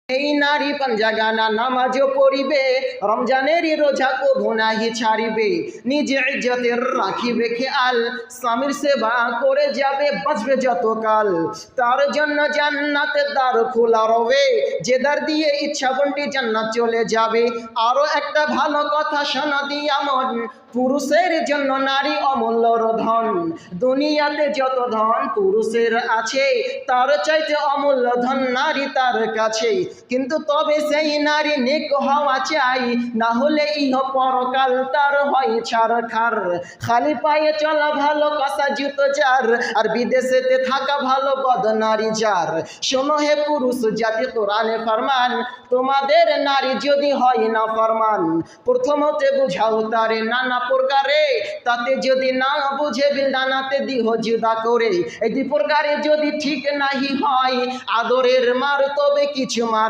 এই নারী পাঞ্জাগানা নামাজও পড়িবে, রমজানেরই রোজা কভু নাহি ছাড়িবে, নিজে ইজ্জতের রাখিবে খেয়াল, স্বামীর সেবা করে যাবে বাঁচবে যতকাল। তার জন্য জান্নাতের দ্বার খোলা রবে, যে দ্বার দিয়ে ইচ্ছা বন্টি জান্নাত চলে যাবে। আরো একটা ভালো কথা শোনা দিয়া মন, পুরুষের জন্য নারী অমূল্য ধন। দুনিয়াতে যত ধন পুরুষের আছে, তার চাইতে অমূল্য ধন নারী তার কাছে। কিন্তু তবে সেই নারী নেক হওয়া চাই, না হলে ইহ পরকাল তার হয় ছারখার। খালি পায়ে চলা ভালো কষা জুতো যার, আর বিদেশেতে থাকা ভালো বদ নারী যার। শোনো হে পুরুষ জাতি কোরআনে ফরমান, তোমাদের নারী যদি হয় না ফরমান, প্রথমতে বুঝাও তারে নানা প্রকারে, তাতে যদি না বুঝে বিলদানাতে দিহ জুদা করে। এই দুই প্রকারে যদি ঠিক নাহি হয়, আদরের মার তবে কিছু মারা